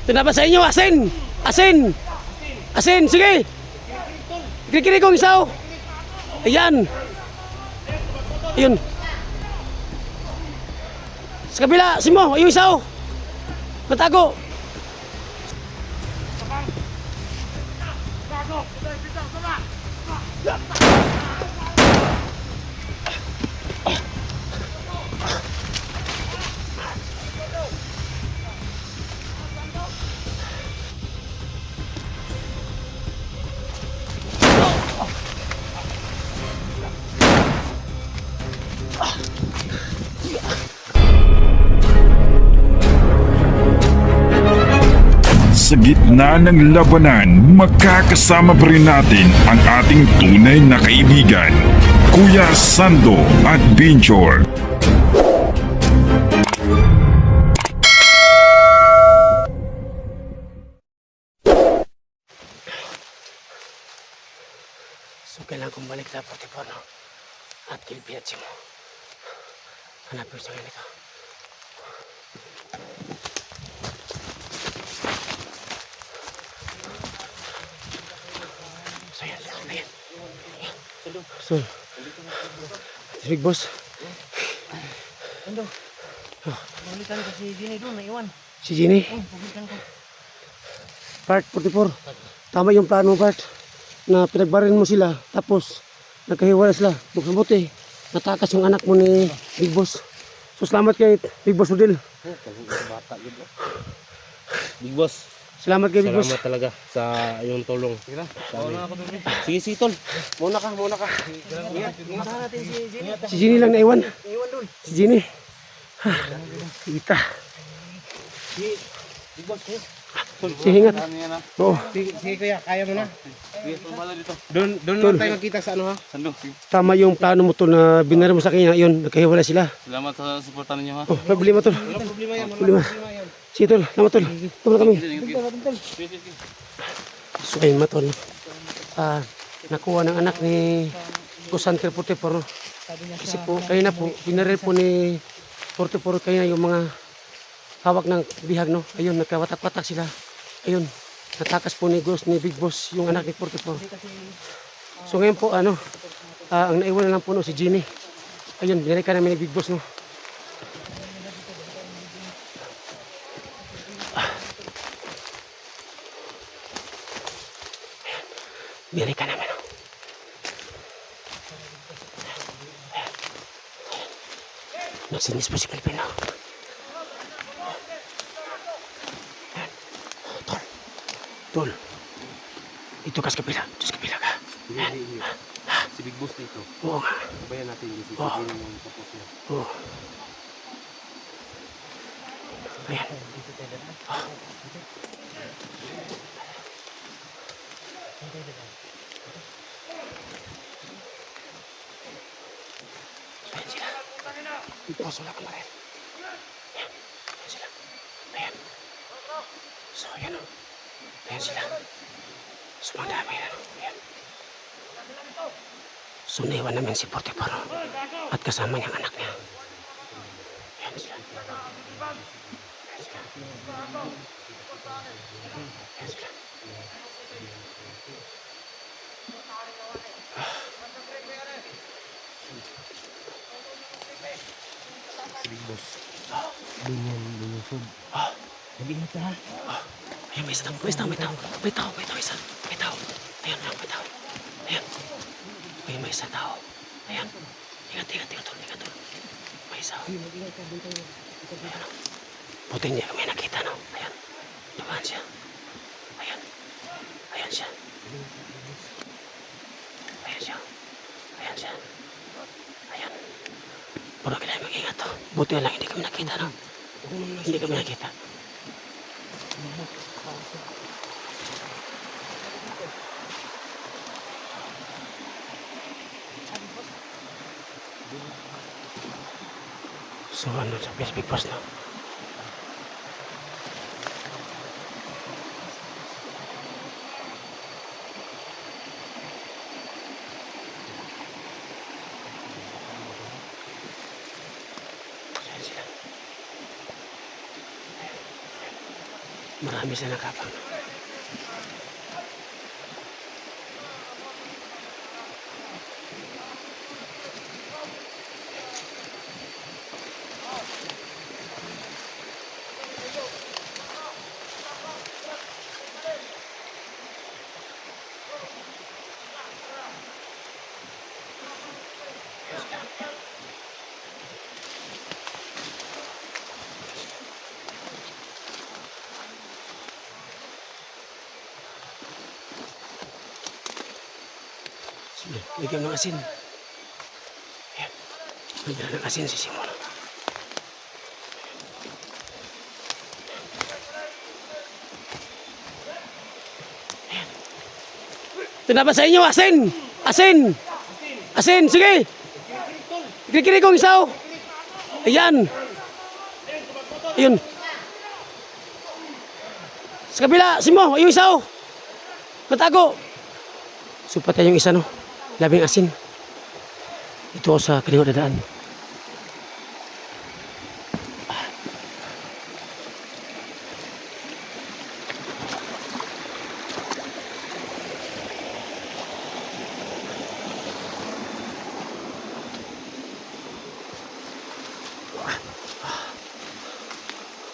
Tinapa sa inyo, asin! Asin! Asin, sige! Kiri-kiri kong isaw! Ayan! Ayun! Sa kabila, Simo, yung isaw! Matago! Sa gitna ng labanan, magkakasama pa rin natin ang ating tunay na kaibigan, Kuya Sando at Binjor. So kailangan kong balik na Potipono at Kilpiat Simo. Hanapin sa ganito. So yan, ayan. So, Big Boss. Ando. Pulitan ko si Jenny doon, naiwan. Si Jenny. Pulitan ko. Part 44. Tama yung plano, Part. Na pinagbarin mo sila. Tapos, nagkahiwala sila. Bukabuti. Natakas yung anak mo ni Big Boss. So, salamat kay Big Boss Rodel. Big Boss. Salamat kay Big Boss. Salamat talaga sa iyong tulong. Sige lang. Sige, sige, tol. Muna ka. Ingat natin si Jenny. Si Jenny lang naiwan. Iwan doon. Si Jenny. Kita. Big Boss, kayo. Si Hingat. Oo. Sige, kuya, kaya mo na. Sige, tumala dito. Doon Tol. lang tayo magkita sa ano ha? Sando, Tama yung plano mo to na binara mo sa kanya. Yun, nagkahiwala sila. salamat sa suporta ninyo ha. Oh, problema tol. Walang problema yan. Problema. Sige tol, salamat tol. Tama na kami. So ayun matol. Nakuha ng anak ni Kusan Tripotipor. Kasi po, kanina po, binaril po ni Portipor kanina yung mga hawak ng bihag, no? Ayun, nagkawatak-watak sila. Ayun, natakas po ni Big Boss yung anak ni Portipor. So ngayon po, ang naiwan na lang po no, si Jenny. Ayun, binarikan namin ni Big Boss, no? Binarikan namin, no? Nagsinis po si Calvin, no? Tol, ito kas kapila, ito kapila ka. Hindi. Si Big Boss dito. Oo nga. Sabayan natin yung Oh. sisipin yung tapos niya. Oo. Ayan. Ayan sila. Dito ka sula kemarin. Ayan. Ayan sila. Ayan. So, ayan o. Ayan sila. So, madami na. Ayan. So, naiwan namin si Portipor at kasama niyang anak niya. Ayan sila. Ayan sila. Ayan sila. Big Boss. Doon yung food. Mag-ingat ha. Ayan, may tao. Isa. May tao. Ayan, may tao. Ayan. Ayan, may isa tao. Ayan. Ingat, tol. May isa. Mag-ingat ka doon tayo. Ayan, o. Buti niya kami nakita, no? Ayan. Dumaan siya. Ayan. Ayan siya. Ayan siya. Ayan siya. Ayan. Puro kailangan mag-ingat, to. Buti na lang, hindi kami nakita, no? Hindi kami nakita. So ano sa Facebook post na? Marami sila nakapang. Sige, lagyan ng asin. Ayan. Lagyan ng asin si Simon. Ayan. Ito na ba sa inyo? Asin! Asin! Asin! Sige! Kiri-kiri kong isaw! Ayan! Ayun! Sa kabila! Simo! Ayun isaw! Matago! Supat yung isa no? Labing asin. Ito sa kaliwa dadaan.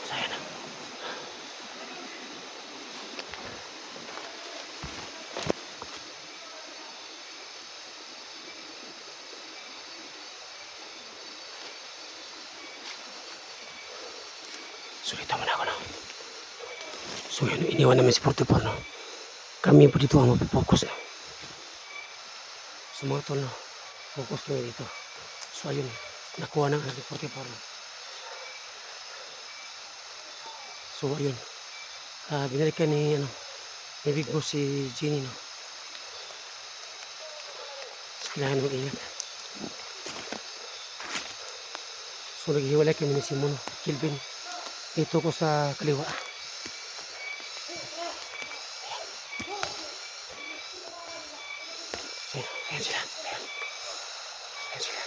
Saya na. Sulitan mo na ako no. So yun, iniwan namin si 44 no. Kami po dito ang mapipokus no. So mga tol no, focus kami dito. So ayun, nakuha ng anak ni 44 no. So ayun, binalikan ni ni Big Boss si Jenny no. So, kailangan mag-ingat. So naghiwalay kami ni Simon, Kilvin. Dito ko sa kaliwa. Ayan sila. Ayan sila.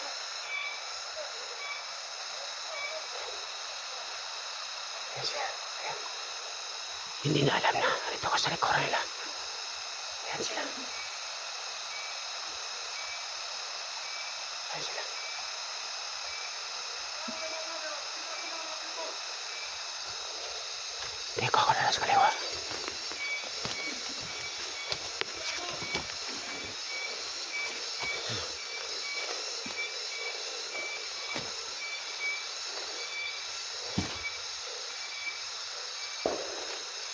Ayan sila. Ayan. Hindi na alam na. Dito ko sa likuran nila. Ayan sila. Ayan sila. Hindi ko ako na sa kaliwa.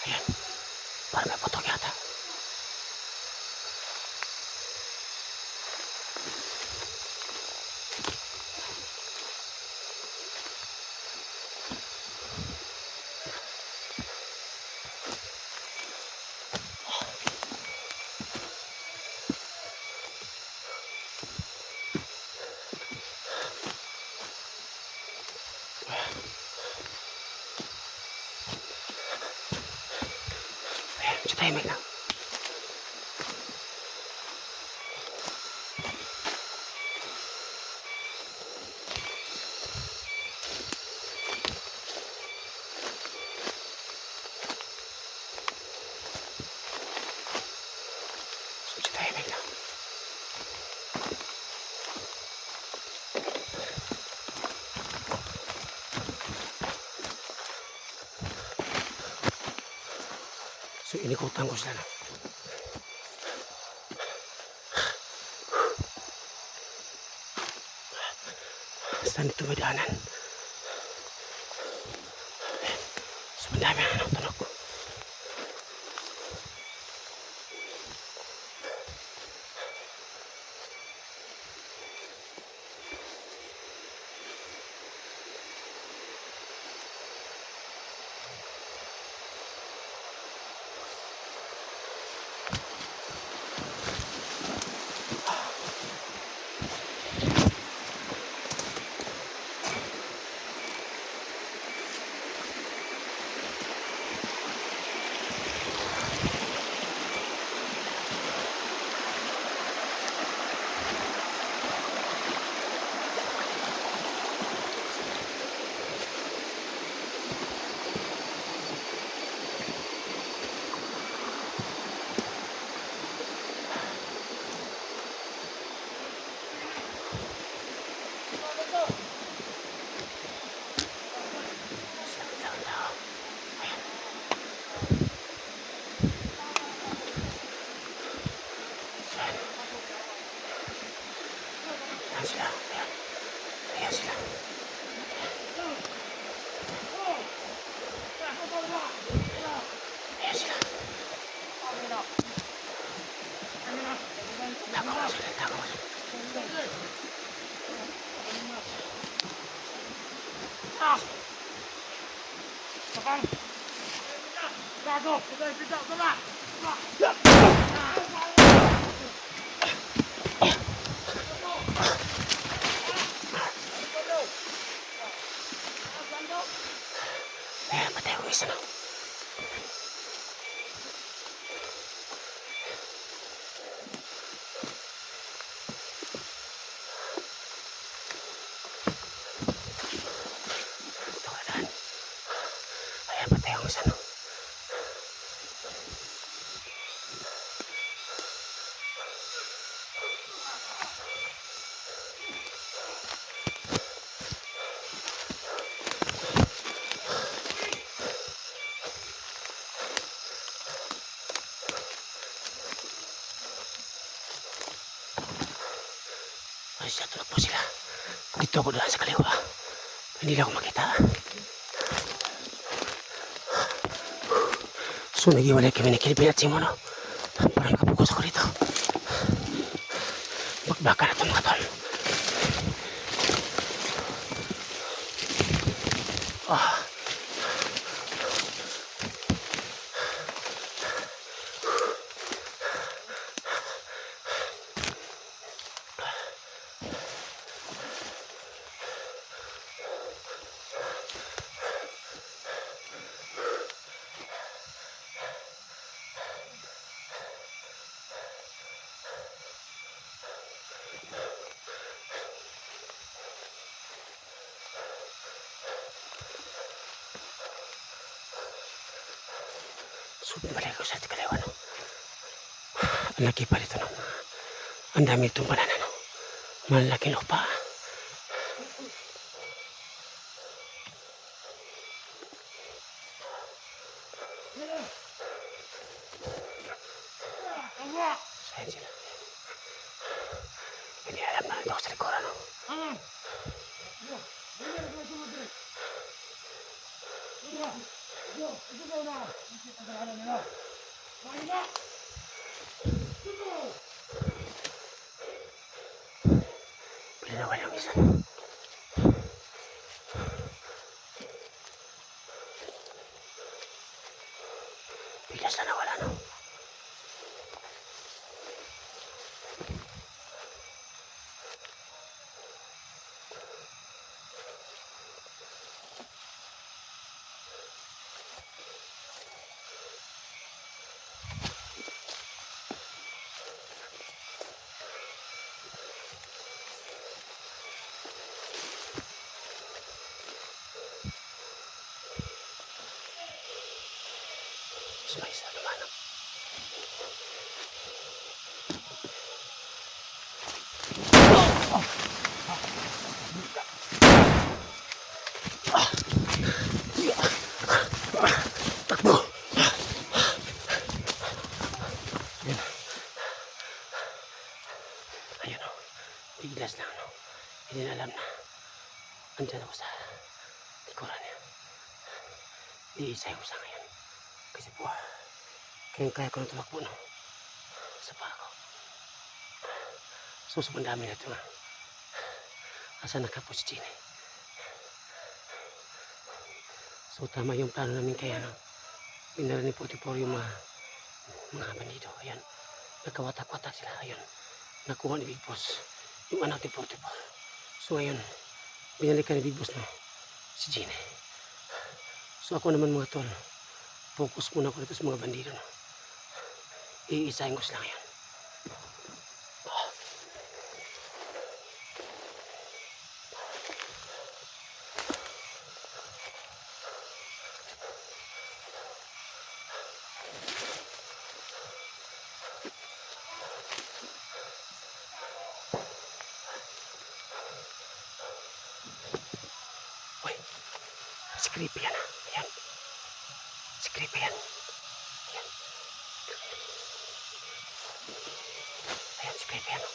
Ayan. Parang may putok yata. Sa timing lang. Sa timing lang. So inikutan ko sila na. Saan dito may daanan? So madami ang tunog ko. Ayan, patay ko isa, no? Ito ka daan. Ayan, patay ko isa, no? Ay, siya, tulog po sila. Dito ako daan sa kaliwa. Hindi lang ako makita. So, nag-iwalay kami ni Kilvin at Simon, no? Parang nakapokus ako dito. Magbaka na ito, mga tol. So, balik ko sa kaliwa, no? Ang laki pa rito, no? Ang dami itong banana, no? Malaki lupa. Saan sila? Hindi alam na ito ako sa likuran, no? Pinawala yung isa. Bigas na nawala, no? So, may isa naman, no? Takbo! Ayan. Ayan, no? Biglas lang, no? Hindi na alam na andyan ako sa likuran niya. Iisa yung sa ngayon. Kasi po, kaya ko na tumakbo, no? Sa paa ko. So, sobrang dami na ito, no? Asa nakapo si Gina. So, tama yung plano namin kaya, no? Pinara ni Potipor yung mga bandido. Ayan. Nagkawatak-watak sila. Ayan. Nakuha ni Big Boss yung anak ni Potipor. So, ngayon, binalikan ni Big Boss, no? Si Gina. So, ako naman, mga tol, focus muna ako dito sa mga bandido, no? Iisahin ko sila ngayon. Uy, si Creepy yan, ah. Ayan. Si Creepy yan. Ayan. Ayan si Creepy yan, oh.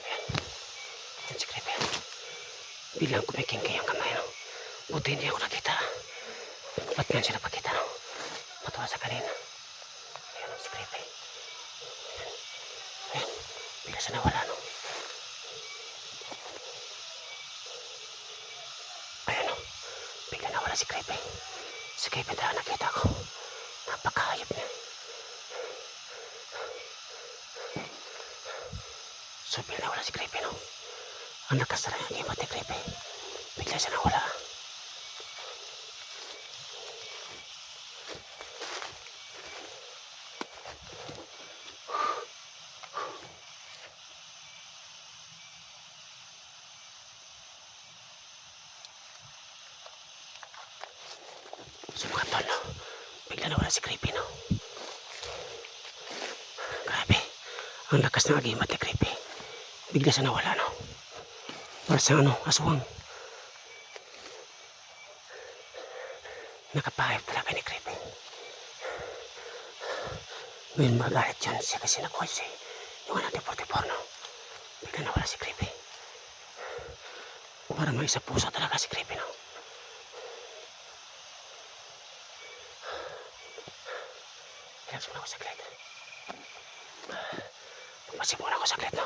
Ayan. Ayan si Creepy yan. Bilang kumiking kayang kamay, no? Buti hindi ako nakita. Ba't nga siya napakita, no? Matuwa sa kanina. Ayan, si Creepy. Ayan. Ayan. Bilang siya nawala, no? Ayan, no? Bigla nawala si Creepy. Si Creepy talaga nakita ko. Napaka So, pinawala si Creepy, no? Ang nakasara yung game ni Creepy. Bigla siya nawala. So, mga tol, no? Bigla nawala si Creepy, no? Grabe. Ang lakas ng agimat ni Creepy. Bigla siya nawala, no? Para sa aswang. Nakapahayop talaga ni Creepy. Ngayon magalit yun siya kasi nakuha siya. Yung anak ni 44, no? Bigla nawala si Creepy. Para may isa puso talaga si Creepy, no? Relax muna ako saglit. Pagpasip muna ako saglit, no?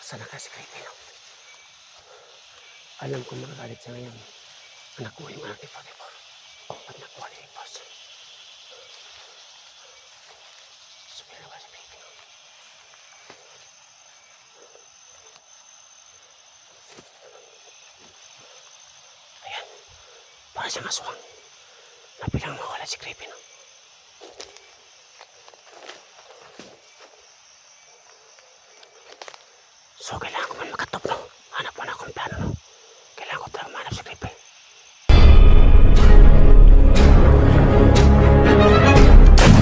Sana ka si Creepy, no? Alam ko magagalit siya ngayon. Nakuha yung anak ni 44. At nakuha ni Boss. Sabihin na ba si Creepy, no? Ayan. Para siyang aswang. Nabilang mawala si Creepy, no? So, kailangan ko man makatop, no? Hanap mo na akong plano, no? Kailangan ko talagang mahanap si Creepy.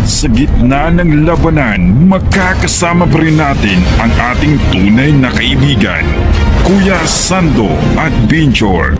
Sa gitna ng labanan, makakasama pa rin natin ang ating tunay na kaibigan, Kuya Sando at Binchor.